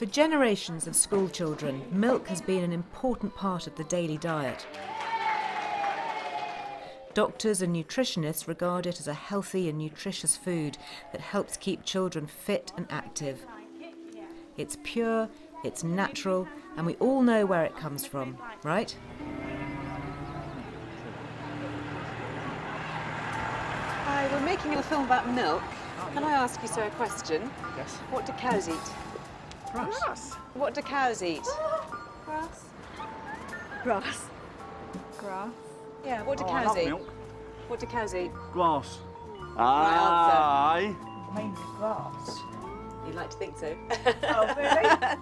For generations of school children, milk has been an important part of the daily diet. Doctors and nutritionists regard it as a healthy and nutritious food that helps keep children fit and active. It's pure, it's natural, and we all know where it comes from, right? Hi, we're making a film about milk. Can I ask you, sir, a question? Yes. What do cows eat? Grass. What do cows eat? Grass. Grass. Grass. Yeah, what do I cows love eat? milk. What do cows eat? Grass. Right Mainly grass. You'd like to think so. Oh, really?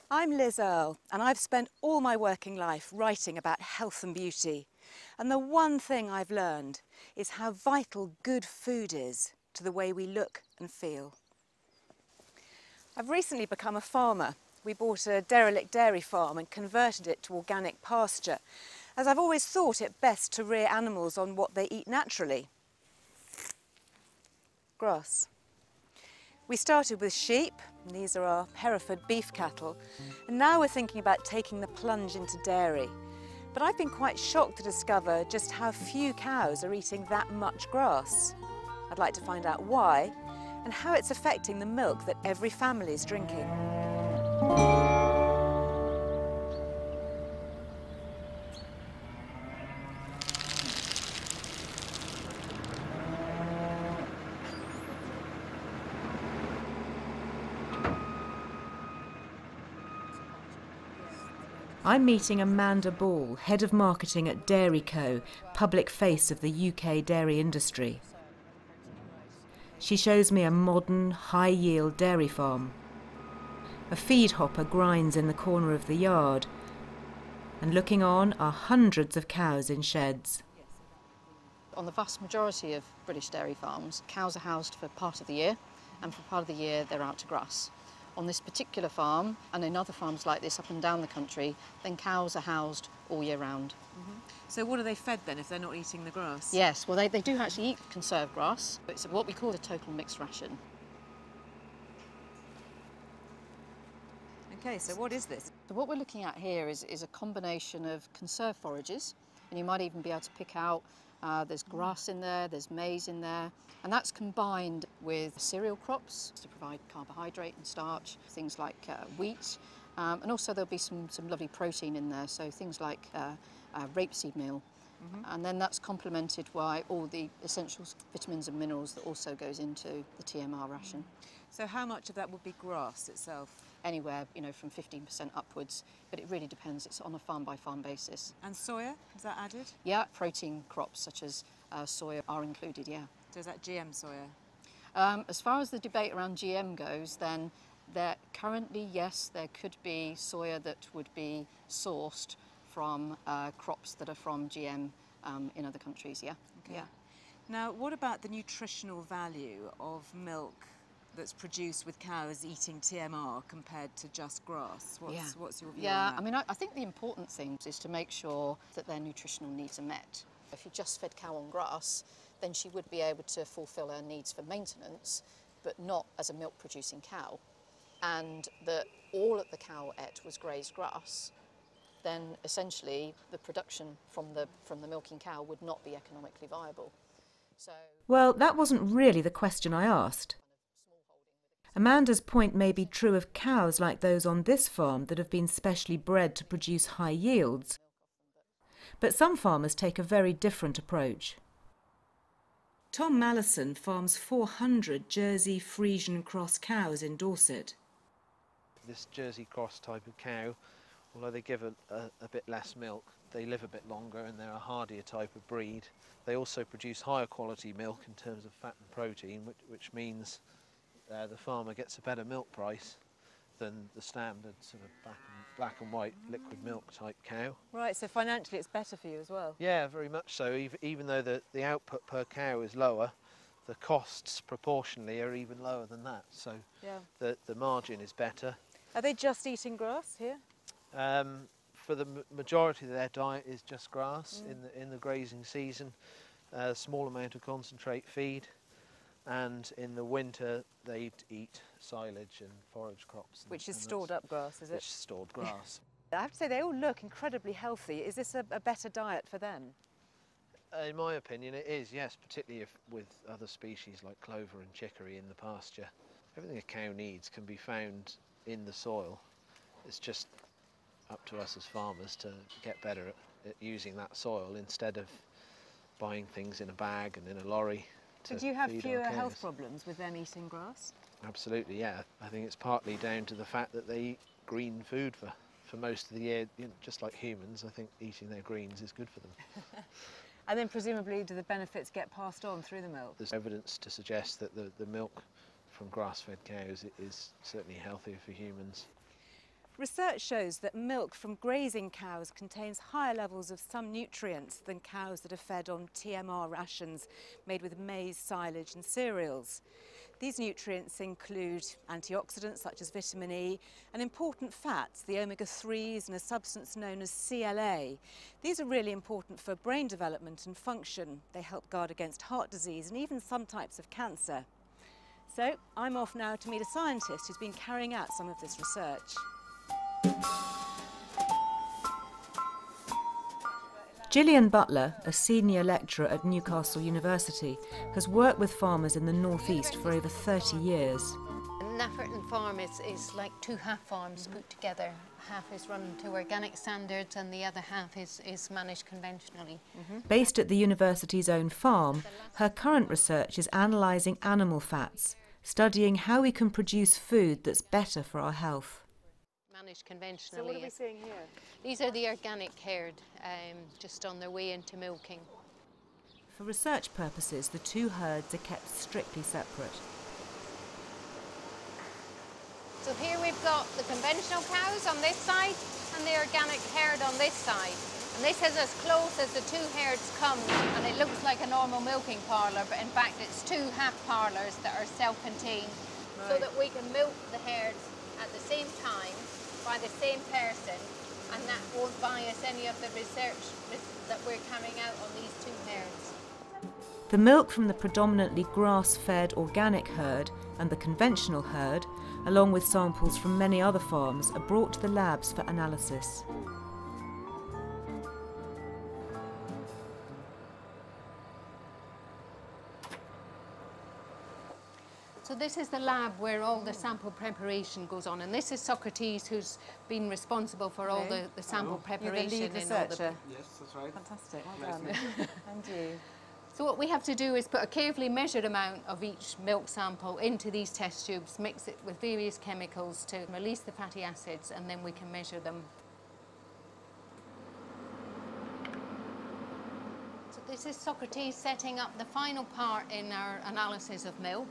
I'm Liz Earle, and I've spent all my working life writing about health and beauty. And the one thing I've learned is how vital good food is to the way we look and feel. I've recently become a farmer. We bought a derelict dairy farm and converted it to organic pasture, as I've always thought it best to rear animals on what they eat naturally. Grass. We started with sheep, and these are our Hereford beef cattle, and now we're thinking about taking the plunge into dairy. But I've been quite shocked to discover just how few cows are eating that much grass. I'd like to find out why and how it's affecting the milk that every family is drinking. I'm meeting Amanda Ball, Head of Marketing at Dairy Co, public face of the UK dairy industry. She shows me a modern, high-yield dairy farm. A feed hopper grinds in the corner of the yard, and looking on are hundreds of cows in sheds. On the vast majority of British dairy farms, cows are housed for part of the year, and for part of the year they're out to grass. On this particular farm, and in other farms like this up and down the country, then cows are housed all year round. So what are they fed then if they're not eating the grass? Yes, well they do actually eat conserved grass. It's what we call a total mixed ration. Okay, so what is this? So what we're looking at here is a combination of conserved forages, and you might even be able to pick out there's grass in there, there's maize in there, and that's combined with cereal crops to provide carbohydrate and starch, things like wheat, and also there'll be some lovely protein in there, so things like rapeseed meal. And then that's complemented by all the essential vitamins and minerals that also goes into the TMR ration. So how much of that would be grass itself? Anywhere, from 15% upwards, but it really depends. It's on a farm-by-farm basis. And soya, is that added? Yeah, protein crops such as soya are included, yeah. So is that GM soya? As far as the debate around GM goes, then there currently, yes, there could be soya that would be sourced from crops that are from GM in other countries, yeah. Okay. Yeah. Now, what about the nutritional value of milk that's produced with cows eating TMR compared to just grass? What's your view on that? I mean, I think the important thing is to make sure that their nutritional needs are met. If you just fed cow on grass, then she would be able to fulfil her needs for maintenance, but not as a milk-producing cow. And that all that the cow ate was grazed grass, then essentially the production from the milking cow would not be economically viable. So, Well, that wasn't really the question I asked. Amanda's point may be true of cows like those on this farm that have been specially bred to produce high yields. But some farmers take a very different approach. Tom Mallison farms 400 Jersey Friesian cross cows in Dorset. This Jersey cross type of cow, although they give a bit less milk, they live a bit longer and they're a hardier type of breed. They also produce higher quality milk in terms of fat and protein, which means the farmer gets a better milk price than the standard sort of black and white liquid milk type cow. Right, so financially it's better for you as well? Yeah, very much so. Even though the output per cow is lower, the costs proportionally are even lower than that. So yeah. the margin is better. Are they just eating grass here? For the majority of their diet is just grass in the grazing season. A small amount of concentrate feed. and in the winter they'd eat silage and forage crops. Which is and stored that's- up grass, is it? Which is stored grass. I have to say they all look incredibly healthy. Is this a better diet for them? In my opinion it is, yes, particularly if with other species like clover and chicory in the pasture. Everything a cow needs can be found in the soil. It's just up to us as farmers to get better at using that soil instead of buying things in a bag and in a lorry to Did you have feed fewer our health cows. problems with them eating grass? Absolutely, yeah. I think it's partly down to the fact that they eat green food for most of the year, just like humans. I think eating their greens is good for them. And then presumably do the benefits get passed on through the milk? There's evidence to suggest that the milk from grass-fed cows is certainly healthier for humans. Research shows that milk from grazing cows contains higher levels of some nutrients than cows that are fed on TMR rations made with maize, silage and cereals. These nutrients include antioxidants such as vitamin E and important fats, the omega-3s and a substance known as CLA. These are really important for brain development and function. They help guard against heart disease and even some types of cancer. So I'm off now to meet a scientist who's been carrying out some of this research. Gillian Butler, a senior lecturer at Newcastle University, has worked with farmers in the northeast for over 30 years. Nafferton Farm is like two half farms put together. Half is run to organic standards and the other half is managed conventionally. Based at the university's own farm, her current research is analysing animal fats, studying how we can produce food that's better for our health. Managed conventionally. So what are we seeing here? These are the organic herd, just on their way into milking. For research purposes, the two herds are kept strictly separate. So here we've got the conventional cows on this side and the organic herd on this side. And this is as close as the two herds come, and it looks like a normal milking parlour, but in fact it's two half parlours that are self-contained, so that we can milk the herds at the same time by the same person, and that won't bias any of the research that we're carrying out on these two herds. The milk from the predominantly grass-fed organic herd and the conventional herd, along with samples from many other farms, are brought to the labs for analysis. So this is the lab where all the sample preparation goes on, and this is Socrates, who's been responsible for all the sample preparation. You're the lead in all the... researcher. Yes, that's right. Fantastic, well done. And you? So what we have to do is put a carefully measured amount of each milk sample into these test tubes, mix it with various chemicals to release the fatty acids, and then we can measure them. So this is Socrates setting up the final part in our analysis of milk,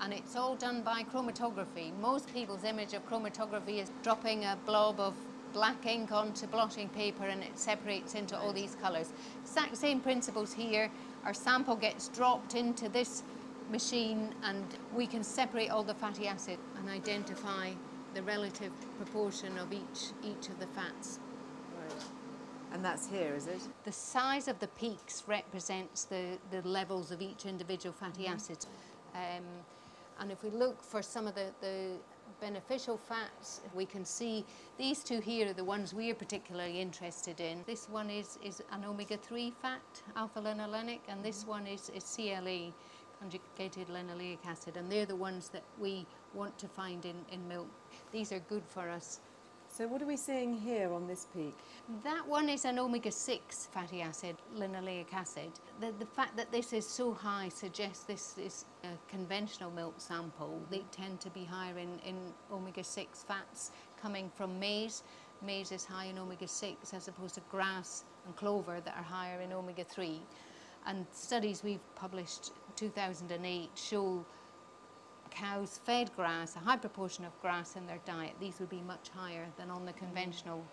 and it's all done by chromatography. Most people's image of chromatography is dropping a blob of black ink onto blotting paper and it separates into all these colours. Exact same principles here. Our sample gets dropped into this machine and we can separate all the fatty acid and identify the relative proportion of each of the fats. Right. And that's here, is it? The size of the peaks represents the levels of each individual fatty acid. And if we look for some of the beneficial fats, we can see these two here are the ones we are particularly interested in. This one is an omega-3 fat, alpha-linolenic, and this one is CLA, conjugated linoleic acid, and they're the ones that we want to find in milk. These are good for us. So what are we seeing here on this peak? That one is an omega-6 fatty acid, linoleic acid. The fact that this is so high suggests this is a conventional milk sample. They tend to be higher in omega-6 fats coming from maize. Maize is high in omega-6 as opposed to grass and clover that are higher in omega-3. And studies we've published in 2008 show cows fed grass, a high proportion of grass in their diet, these would be much higher than on the conventional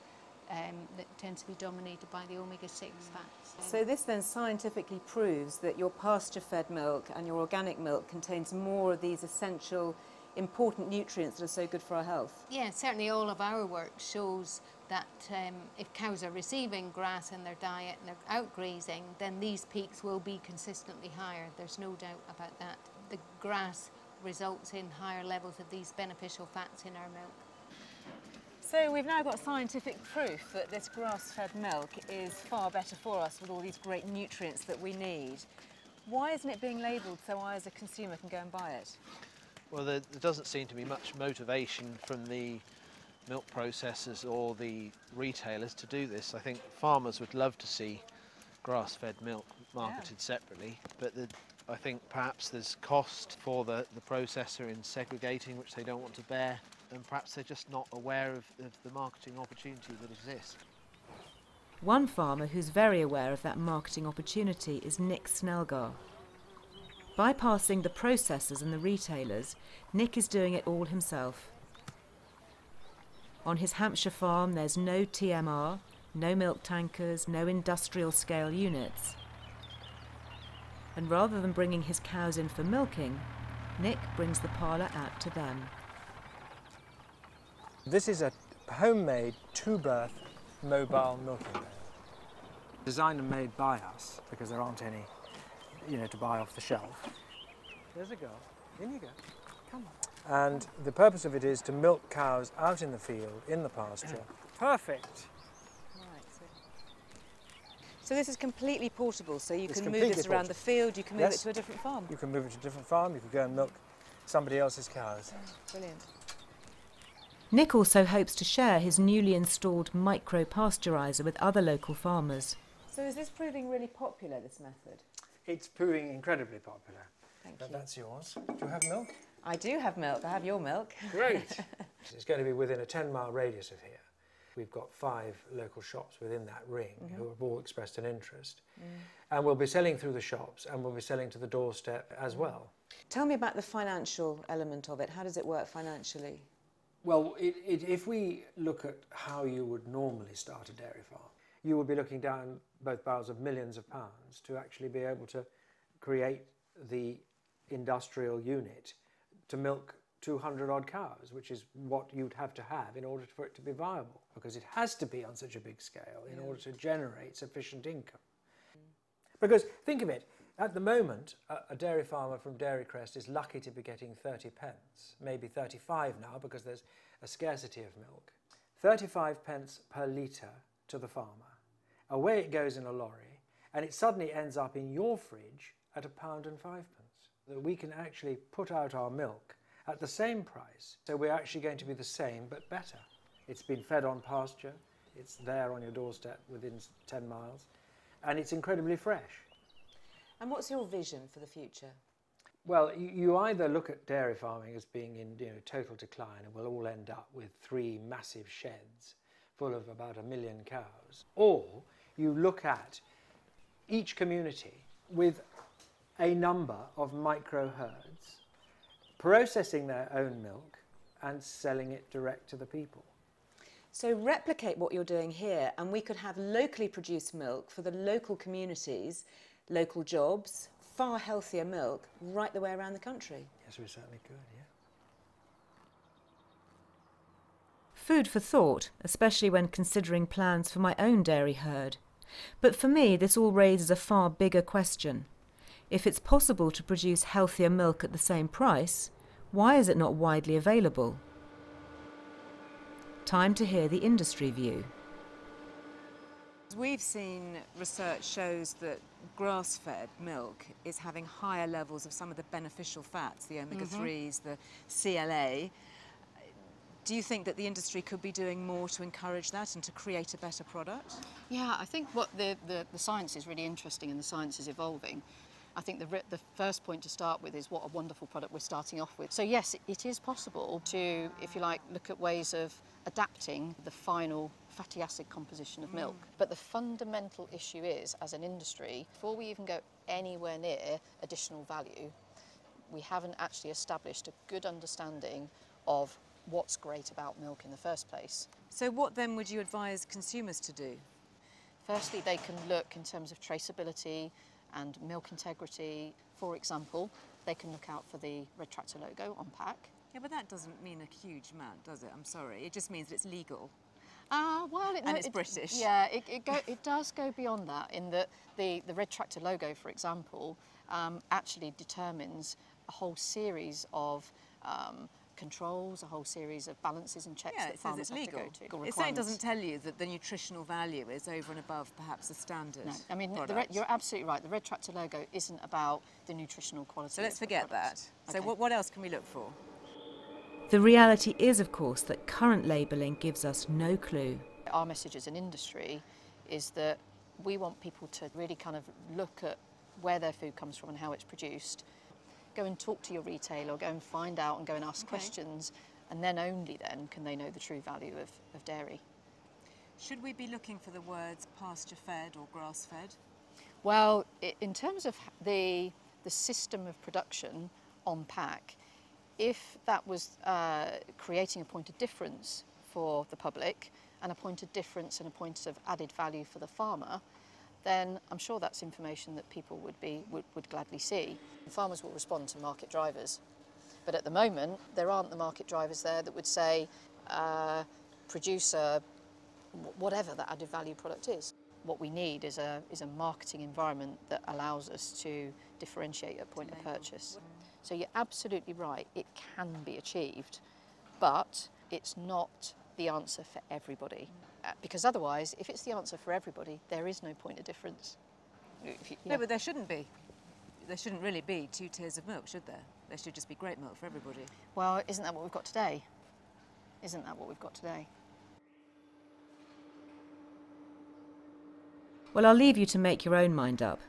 that tends to be dominated by the omega-6 fats. So this then scientifically proves that your pasture-fed milk and your organic milk contains more of these essential, important nutrients that are so good for our health. Yeah, certainly all of our work shows that if cows are receiving grass in their diet and they're out grazing, then these peaks will be consistently higher. There's no doubt about that. the grass results in higher levels of these beneficial fats in our milk. So we've now got scientific proof that this grass-fed milk is far better for us with all these great nutrients that we need. Why isn't it being labelled so I as a consumer can go and buy it? Well, there doesn't seem to be much motivation from the milk processors or the retailers to do this. I think farmers would love to see grass-fed milk marketed separately, but I think perhaps there's cost for the processor in segregating, which they don't want to bear, and perhaps they're just not aware of the marketing opportunity that exists. One farmer who's very aware of that marketing opportunity is Nick Snelgar. Bypassing the processors and the retailers, Nick is doing it all himself. On his Hampshire farm, there's no TMR, no milk tankers, no industrial scale units. And rather than bringing his cows in for milking, Nick brings the parlour out to them. This is a homemade two-berth mobile milking pail. Designed and made by us, because there aren't any, to buy off the shelf. There's a girl. In you go. Come on. And the purpose of it is to milk cows out in the field, in the pasture. Perfect. So this is completely portable, so you It's can move this completely around the field, you can move it Yes. to a different farm. You can move it to a different farm, you can go and milk somebody else's cows. Brilliant. Nick also hopes to share his newly installed micro-pasteuriser with other local farmers. So is this proving really popular, this method? It's proving incredibly popular. Thank you. That's yours. Do you have milk? I do have milk, I have your milk. Great. It's going to be within a 10-mile radius of here. We've got 5 local shops within that ring who have all expressed an interest. And we'll be selling through the shops and we'll be selling to the doorstep as well. Tell me about the financial element of it. How does it work financially? Well, if we look at how you would normally start a dairy farm, you would be looking down both barrels of millions of pounds to actually be able to create the industrial unit to milk 200 odd cows, which is what you'd have to have in order for it to be viable, because it has to be on such a big scale in order to generate sufficient income. Because think of it, at the moment a dairy farmer from Dairycrest is lucky to be getting 30 pence, maybe 35 now because there's a scarcity of milk. 35 pence per litre to the farmer. Away it goes in a lorry and it suddenly ends up in your fridge at £1.05. That we can actually put out our milk at the same price, so we're actually going to be the same but better. It's been fed on pasture, it's there on your doorstep within 10 miles, and it's incredibly fresh. And what's your vision for the future? Well, you either look at dairy farming as being in total decline and we'll all end up with 3 massive sheds full of about 1 million cows, or you look at each community with a number of micro herds processing their own milk and selling it direct to the people. So replicate what you're doing here and we could have locally produced milk for the local communities, local jobs, far healthier milk right the way around the country. Yes, we certainly could, yeah. Food for thought, especially when considering plans for my own dairy herd. But for me, this all raises a far bigger question. If it's possible to produce healthier milk at the same price, why is it not widely available? Time to hear the industry view. We've seen research shows that grass-fed milk is having higher levels of some of the beneficial fats, the omega-3s, the CLA. Do you think that the industry could be doing more to encourage that and to create a better product? Yeah, I think what the science is really interesting and the science is evolving. I think the first point to start with is what a wonderful product we're starting off with. So yes, it is possible to, if you like, look at ways of adapting the final fatty acid composition of milk. But the fundamental issue is, as an industry, before we even go anywhere near additional value, we haven't actually established a good understanding of what's great about milk in the first place. So what then would you advise consumers to do? Firstly, they can look in terms of traceability and milk integrity. For example, they can look out for the Red Tractor logo on pack. Yeah, but that doesn't mean a huge amount, does it? I'm sorry. It just means that it's legal. It's British. Yeah, it does go beyond that in that the Red Tractor logo, for example, actually determines a whole series of controls, a whole series of balances and checks that farmers have to go to. It certainly doesn't tell you that the nutritional value is over and above perhaps the standard. No, I mean, you're absolutely right. The Red Tractor logo isn't about the nutritional quality. So let's forget that. Okay. So what else can we look for? The reality is, of course, that current labelling gives us no clue. Our message as an industry is that we want people to really kind of look at where their food comes from and how it's produced. Go and talk to your retailer, go and find out and go and ask questions, and then only then can they know the true value of dairy. Should we be looking for the words pasture-fed or grass-fed? Well, in terms of the system of production on pack, if that was creating a point of difference for the public and a point of difference and a point of added value for the farmer, then I'm sure that's information that people would gladly see. Farmers will respond to market drivers, but at the moment there aren't the market drivers there that would say produce whatever that added value product is. What we need is a marketing environment that allows us to differentiate at point of purchase. So you're absolutely right, it can be achieved, but it's not the answer for everybody. Because otherwise, if it's the answer for everybody, there is no point of difference. No, but there shouldn't be. There shouldn't really be two tiers of milk, should there? There should just be great milk for everybody. Well, isn't that what we've got today? Isn't that what we've got today? Well, I'll leave you to make your own mind up.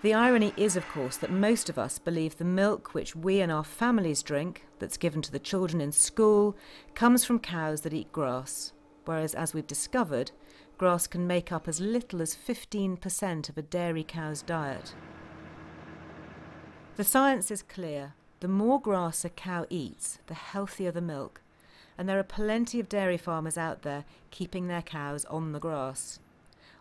The irony is, of course, that most of us believe the milk which we and our families drink, that's given to the children in school, comes from cows that eat grass, whereas, as we've discovered, grass can make up as little as 15% of a dairy cow's diet. The science is clear. The more grass a cow eats, the healthier the milk, and there are plenty of dairy farmers out there keeping their cows on the grass.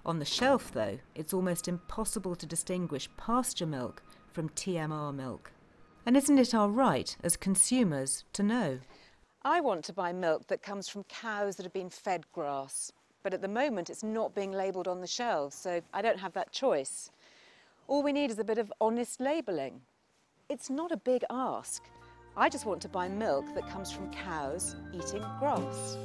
On the shelf, though, it's almost impossible to distinguish pasture milk from TMR milk. And isn't it our right as consumers to know? I want to buy milk that comes from cows that have been fed grass, but at the moment it's not being labelled on the shelves, so I don't have that choice. All we need is a bit of honest labelling. It's not a big ask. I just want to buy milk that comes from cows eating grass.